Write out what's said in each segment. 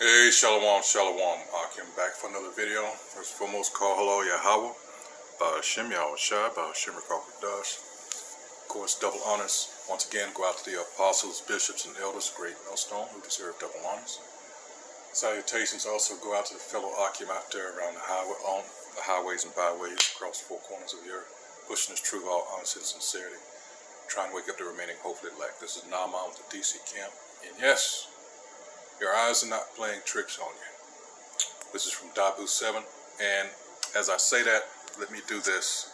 Hey, Shalom, Shalom. Akim back for another video. First and foremost, call hello Yahweh. Ba'ashem Yahweh Shai, Ba'ashem Rakakwadash. Of course, double honors. Once again, go out to the apostles, bishops, and elders, great millstone, who deserve double honors. Salutations also go out to the fellow Akim out there around the highway, on the highways and byways across the four corners of the earth, pushing this truth, all honesty and sincerity, trying to wake up the remaining hopefully elect. This is Naaman with the DC camp, and yes, your eyes are not playing tricks on you. This is from Dabu 7, and as I say that, let me do this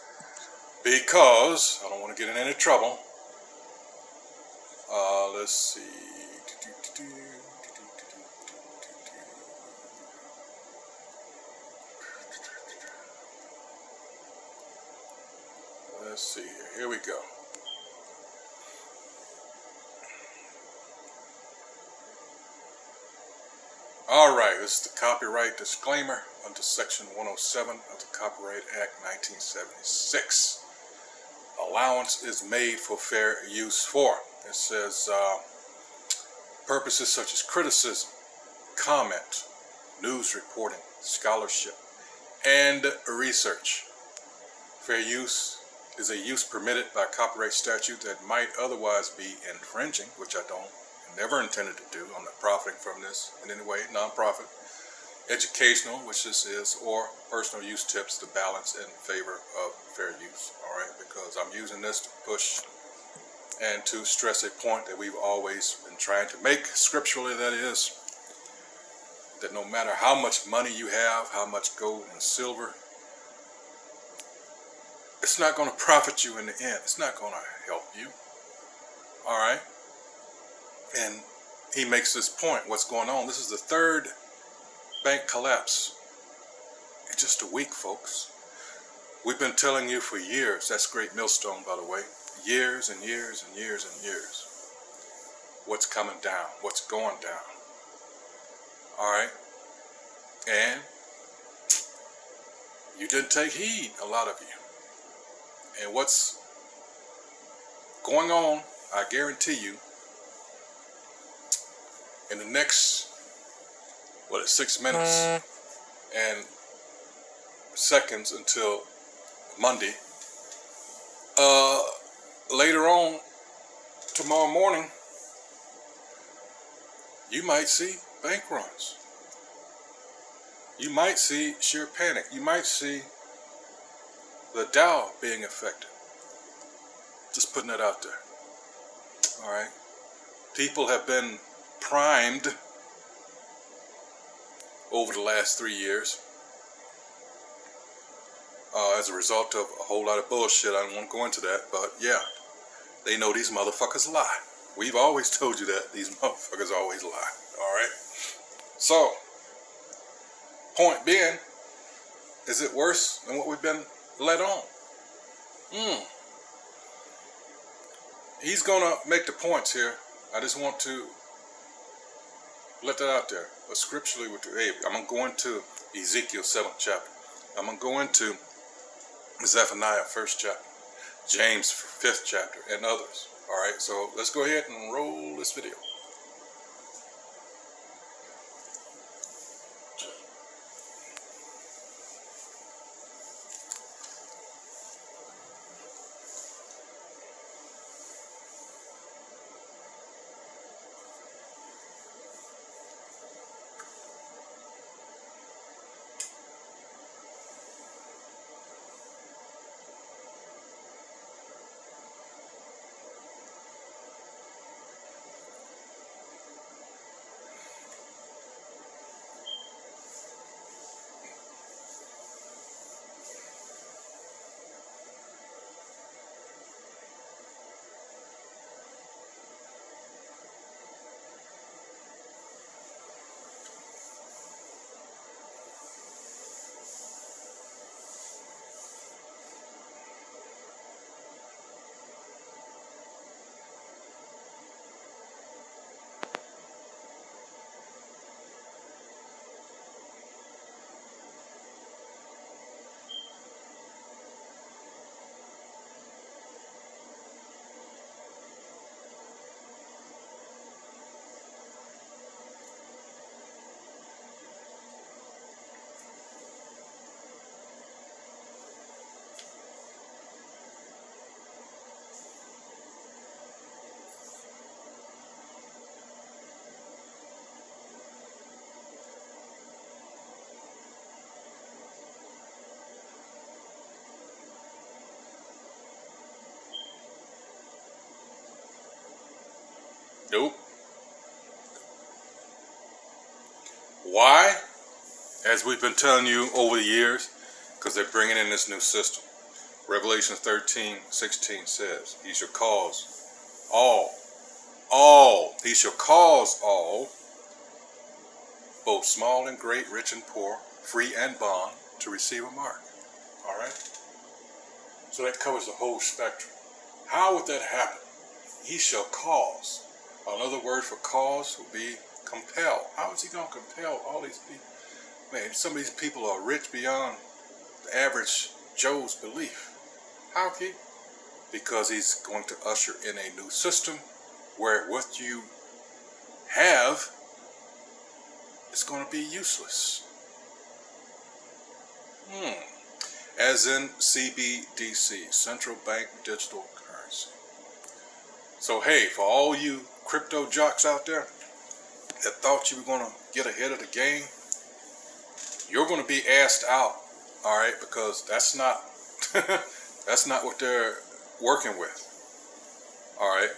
because I don't want to get in any trouble. Let's see. Let's see here. Here we go. Alright, this is the copyright disclaimer under Section 107 of the Copyright Act 1976. Allowance is made for fair use for. It says purposes such as criticism, comment, news reporting, scholarship, and research. Fair use is a use permitted by copyright statute that might otherwise be infringing, which I never intended to do. I'm not profiting from this in any way. Non-profit, educational, which this is, or personal use tips to balance in favor of fair use. All right, because I'm using this to push and to stress a point that we've always been trying to make scripturally, that is, that no matter how much money you have, how much gold and silver, it's not going to profit you in the end. It's not going to help you. All right. And he makes this point. What's going on? This is the third bank collapse in just a week, folks. We've been telling you for years. That's Great Millstone, by the way. Years and years and years and years. What's coming down? What's going down? All right. And you didn't take heed, a lot of you. And what's going on, I guarantee you, in the next, 6 minutes and seconds until Monday, later on, tomorrow morning, you might see bank runs. You might see sheer panic. You might see the Dow being affected. Just putting that out there. All right. People have been primed over the last 3 years as a result of a whole lot of bullshit. I don't want to go into that, but yeah, they know these motherfuckers lie. We've always told you that these motherfuckers always lie. All right. So, point being, is it worse than what we've been led on? He's gonna make the points here. I just want to let that out there. But scripturally, I'm going to go into Ezekiel 7th chapter. I'm going to go into Zephaniah 1st chapter, James 5th chapter, and others. All right, so let's go ahead and roll this video. Nope. Why? As we've been telling you over the years, because they're bringing in this new system. Revelation 13:16 says, he shall cause he shall cause all, both small and great, rich and poor, free and bond, to receive a mark. All right? So that covers the whole spectrum. How would that happen? He shall cause. Another word for cause would be compel. How is he going to compel all these people? Man, some of these people are rich beyond the average Joe's belief. How can he? Because he's going to usher in a new system where what you have is going to be useless. As in CBDC, Central Bank Digital Currency. So hey, for all you crypto jocks out there that thought you were going to get ahead of the game, you're going to be asked out, all right, because that's not that's not what they're working with. All right,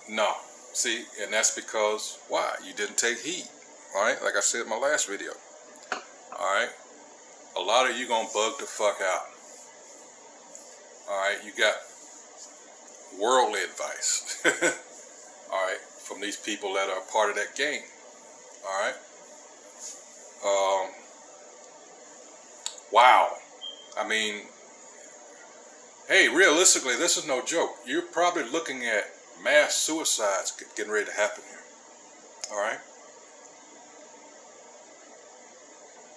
no. See, and that's because why? You didn't take heed. All right, like I said in my last video. All right, a lot of you gonna bug the fuck out. All right, you got worldly advice. All right, from these people that are part of that game. All right. Wow. I mean, hey, realistically, this is no joke. You're probably looking at mass suicides getting ready to happen here. All right.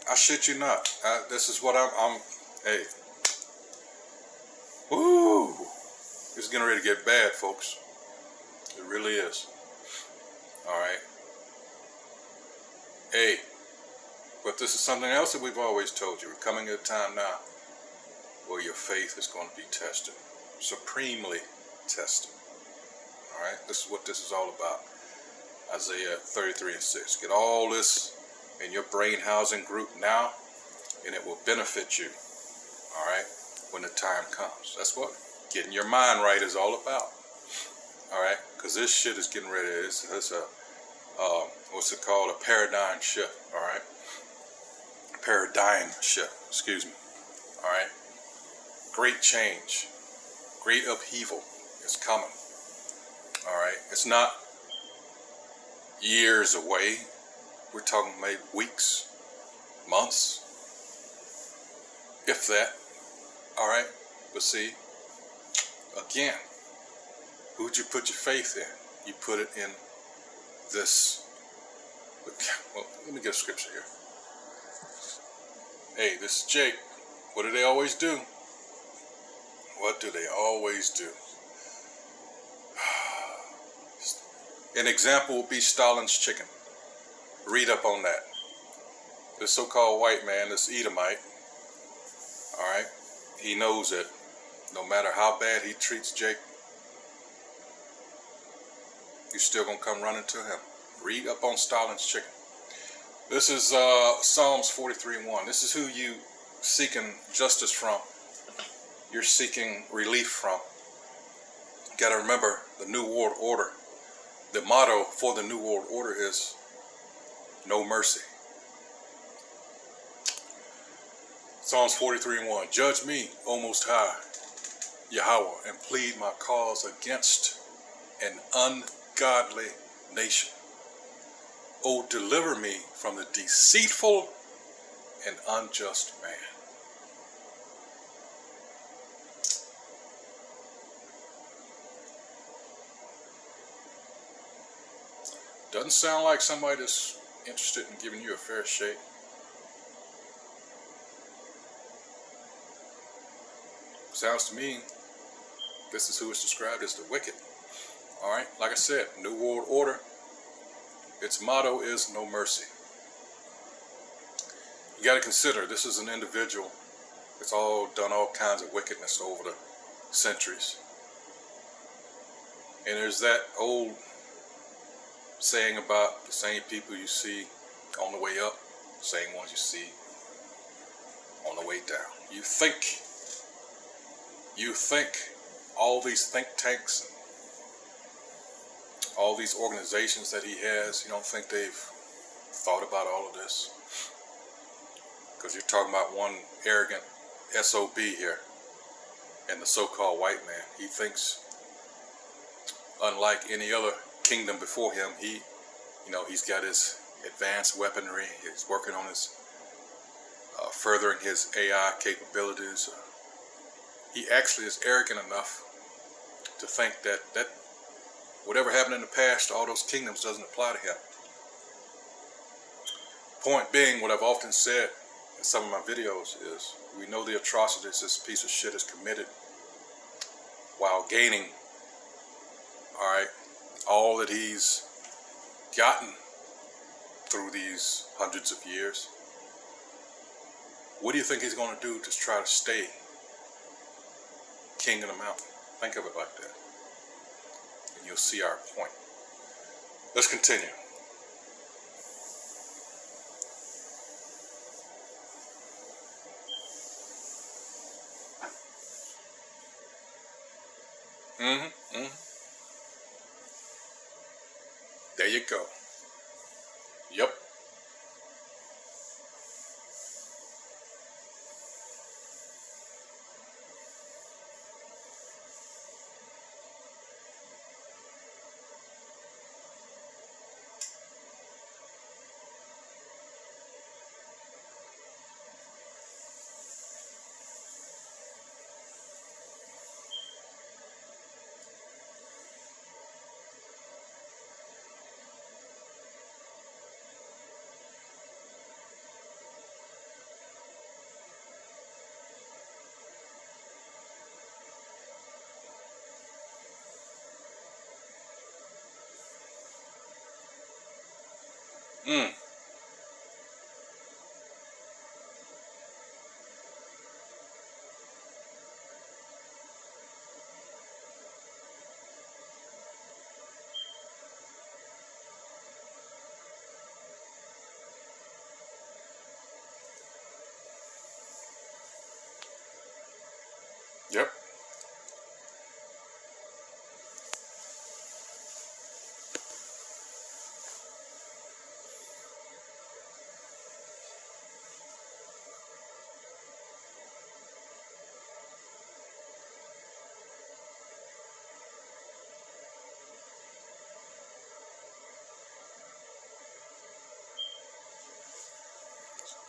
I shit you not. This is what I'm. Hey. Woo! It's getting ready to get bad, folks. It really is. All right. Hey. But this is something else that we've always told you. We're coming at a time now where your faith is going to be tested. Supremely tested. All right. This is what this is all about. Isaiah 33:6. Get all this in your brain housing group now, and it will benefit you. All right. When the time comes. That's what getting your mind right is all about. All right. Because this shit is getting ready. It's a what's it called? A paradigm shift. All right. Paradigm shift. Excuse me. All right. Great change. Great upheaval is coming. All right. It's not years away. We're talking maybe weeks, months, if that. All right. But see, again, who'd you put your faith in? You put it in this. Well, let me get a scripture here. Hey, this is Jake. What do they always do? What do they always do? An example would be Stalin's chicken. Read up on that. This so-called white man, this Edomite, all right, he knows that no matter how bad he treats Jake, you're still going to come running to him. Read up on Stalin's chicken. This is Psalms 43:1. This is who you seeking justice from. You're seeking relief from. You got to remember the New World Order. The motto for the New World Order is no mercy. Psalms 43:1. Judge me, O Most High, Yahweh, and plead my cause against an ungodly nation. O deliver me from the deceitful and unjust man. Doesn't sound like somebody that's interested in giving you a fair shake. Sounds to me, this is who is described as the wicked. All right, like I said, New World Order, its motto is no mercy. You got to consider this is an individual that's all done all kinds of wickedness over the centuries. And there's that old saying about the same people you see on the way up, same ones you see on the way down. You think all these think tanks, all these organizations that he has, you don't think they've thought about all of this? Because you're talking about one arrogant SOB here, and the so-called white man. He thinks, unlike any other kingdom before him, he's got his advanced weaponry. He's working on his furthering his AI capabilities. He actually is arrogant enough to think that whatever happened in the past to all those kingdoms doesn't apply to him. Point being, what I've often said in some of my videos is, we know the atrocities this piece of shit has committed while gaining, all that he's gotten through these hundreds of years. What do you think he's going to do to try to stay king of the mountain? Think of it like that, and you'll see our point. Let's continue. There you go. Yep. Yep.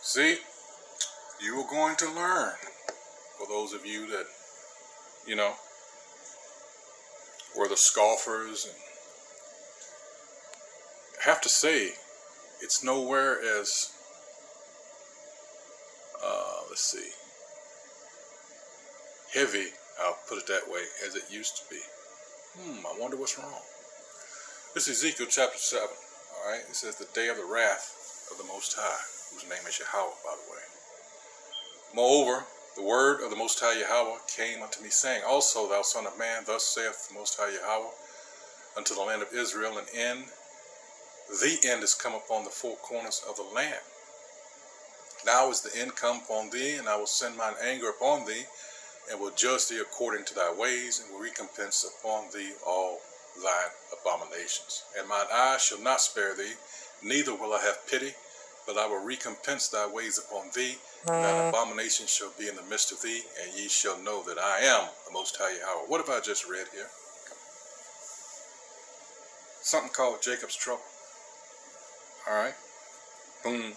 See, you are going to learn. For those of you that, were the scoffers, and I have to say, it's nowhere as, heavy, I'll put it that way, as it used to be. I wonder what's wrong. This is Ezekiel chapter 7, all right? It says, the day of the wrath of the Most High, whose name is Yahweh, by the way. Moreover, the word of the Most High Yahweh came unto me, saying, also, thou son of man, thus saith the Most High Yahweh unto the land of Israel, the end is come upon the four corners of the land. Now is the end come upon thee, and I will send mine anger upon thee, and will judge thee according to thy ways, and will recompense upon thee all thine abominations. And mine eye shall not spare thee, neither will I have pity, but I will recompense thy ways upon thee, and thine abomination shall be in the midst of thee, and ye shall know that I am the Most High Yahweh. What have I just read here? Something called Jacob's trouble. All right? Boom.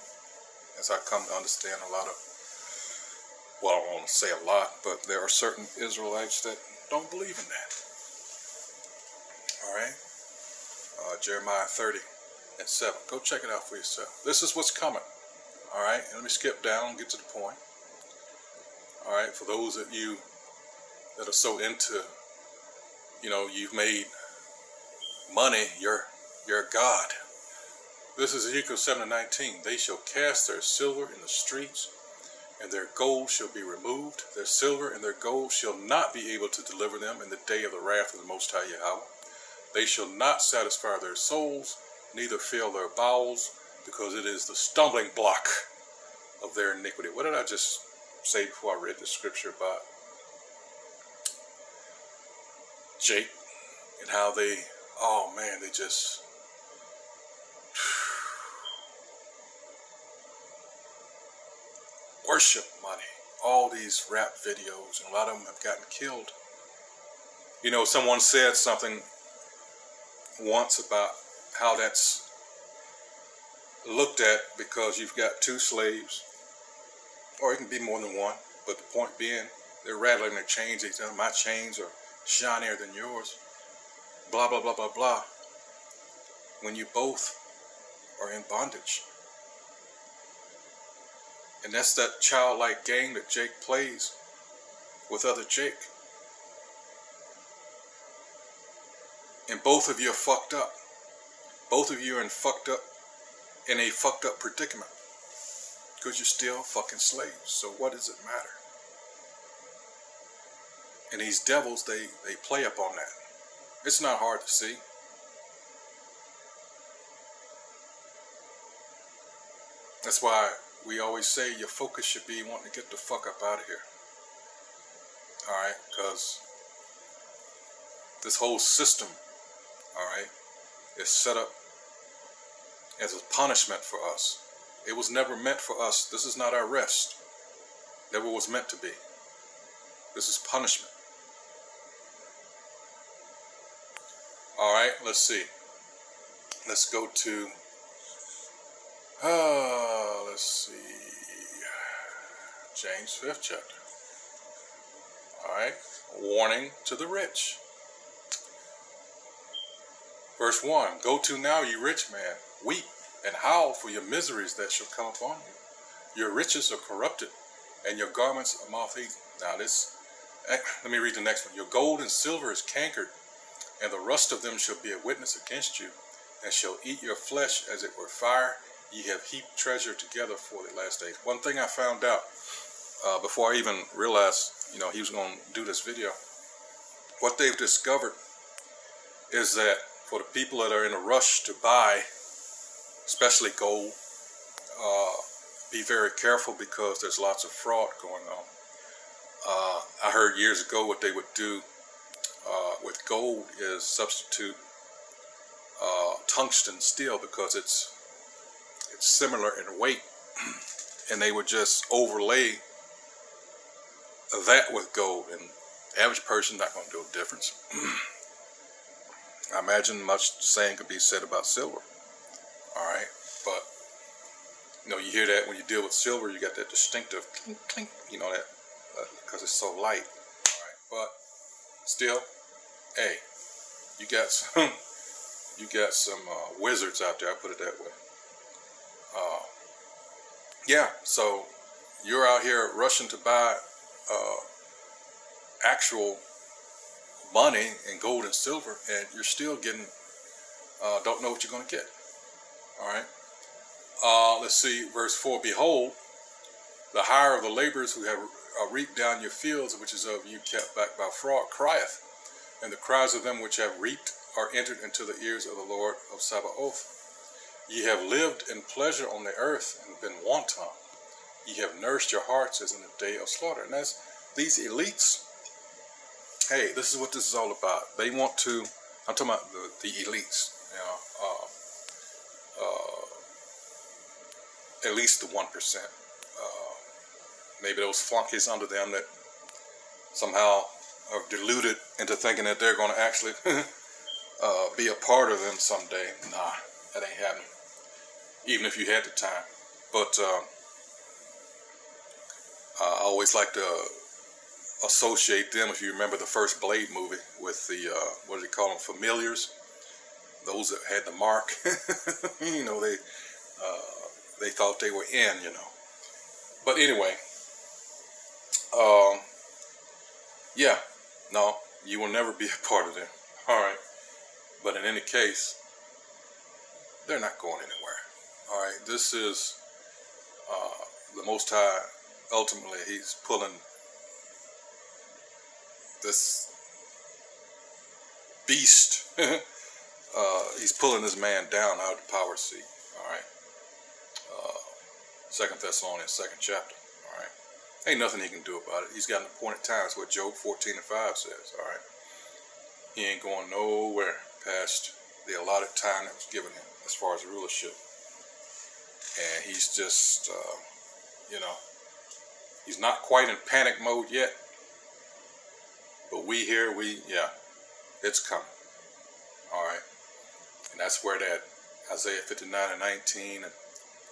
As I come to understand a lot of, well, I don't want to say a lot, but there are certain Israelites that don't believe in that. All right? Jeremiah 30:7. Go check it out for yourself. This is what's coming. All right? And let me skip down and get to the point. All right? For those of you that are so into, you've made money your God. This is Ezekiel 7:19. They shall cast their silver in the streets, and their gold shall be removed. Their silver and their gold shall not be able to deliver them in the day of the wrath of the Most High Yahweh. They shall not satisfy their souls, neither fill their bowels, because it is the stumbling block of their iniquity. What did I just say before I read the scripture about Jake and how they oh man, they just worship money. All these rap videos, and a lot of them have gotten killed. You know, someone said something once about how that's looked at because you've got two slaves, or it can be more than one, but the point being, they're rattling their chains. They tell them, my chains are shinier than yours, blah, blah, blah, blah, blah, when you both are in bondage. And that's that childlike game that Jake plays with other Jake. And both of you are fucked up. Both of you are in a fucked up predicament. Because you're still fucking slaves. So what does it matter? And these devils, they play up on that. It's not hard to see. That's why we always say your focus should be wanting to get the fuck up out of here. Alright? Because this whole system, alright, is set up as a punishment for us. It was never meant for us. This is not our rest. Never was meant to be. This is punishment. Alright, let's see. Let's go to, let's see, James 5th chapter. Alright, warning to the rich. Verse 1, go to now, ye rich man, weep and howl for your miseries that shall come upon you. Your riches are corrupted, and your garments are moth-eaten. Now let me read the next one. Your gold and silver is cankered, and the rust of them shall be a witness against you, and shall eat your flesh as it were fire. Ye have heaped treasure together for the last days. One thing I found out before I even realized, he was going to do this video. What they've discovered is that for the people that are in a rush to buy, especially gold, be very careful because there's lots of fraud going on. I heard years ago what they would do with gold is substitute tungsten steel because it's similar in weight, and they would just overlay that with gold, and the average person not going to do a difference. I imagine much saying could be said about silver. Alright, but you hear that when you deal with silver, you got that distinctive clink clink, that because it's so light. Alright, but still, hey, you got some wizards out there, I put it that way. Yeah, so you're out here rushing to buy actual money in gold and silver, and you're still getting, don't know what you're going to get. Alright, let's see, verse 4, behold, the hire of the laborers who have reaped down your fields, which is of you kept back by fraud, crieth, and the cries of them which have reaped are entered into the ears of the Lord of Sabaoth. Ye have lived in pleasure on the earth and been wanton. Ye have nourished your hearts as in the day of slaughter. And that's these elites. Hey, this is what this is all about. They want to, I'm talking about the elites, at least the 1%. Maybe those flunkies under them that somehow are deluded into thinking that they're going to actually be a part of them someday. Nah, that ain't happening. Even if you had the time. But I always like to associate them, if you remember the first Blade movie, with the, what do they call them, familiars? Those that had the mark. They thought they were in, But anyway, yeah, no, you will never be a part of them. Alright. But in any case, they're not going anywhere. Alright, this is the Most High. Ultimately, he's pulling this beast. He's pulling this man down out of the power seat. Alright. 2 Thessalonians 2nd chapter. Alright. Ain't nothing he can do about it. He's got an appointed time. That's what Job 14:5 says. Alright. He ain't going nowhere. past the allotted time that was given him as far as rulership. And he's just, you know, he's not quite in panic mode yet. But yeah, it's coming. All right. And that's where that Isaiah 59:19 and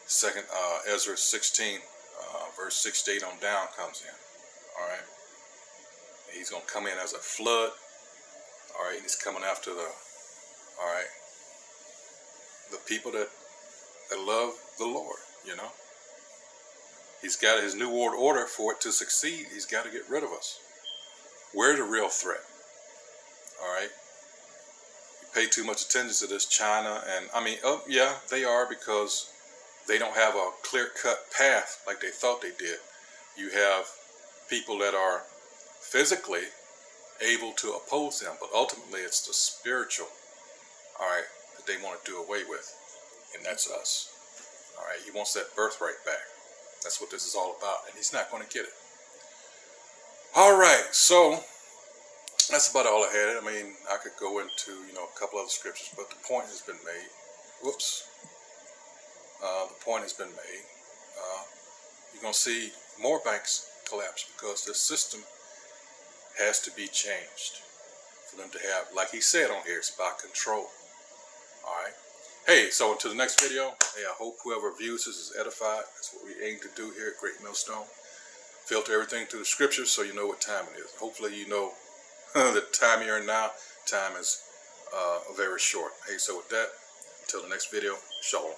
second Ezra 16, verse 6 to 8 on down comes in. All right. And he's going to come in as a flood. All right. And he's coming after the people that love the Lord, you know. He's got his new world order. For it to succeed, he's got to get rid of us. We're the real threat. All right. You pay too much attention to this China, and I mean, oh yeah, they are, because they don't have a clear-cut path like they thought they did. You have people that are physically able to oppose them, but ultimately it's the spiritual, all right, that they want to do away with, and that's us. All right, he wants that birthright back. That's what this is all about, and he's not going to get it. All right, so that's about all I had. I mean, I could go into, you know, a couple other scriptures, but the point has been made. Whoops. The point has been made. You're going to see more banks collapse because the system has to be changed for them to have, like he said on here, it's about control. All right. Hey, so until the next video, hey, I hope whoever views this is edified. That's what we aim to do here at Great Millstone. Filter everything through the scriptures so you know what time it is. Hopefully you know the time you're in now. Time is very short. Hey, so with that, until the next video, shalom.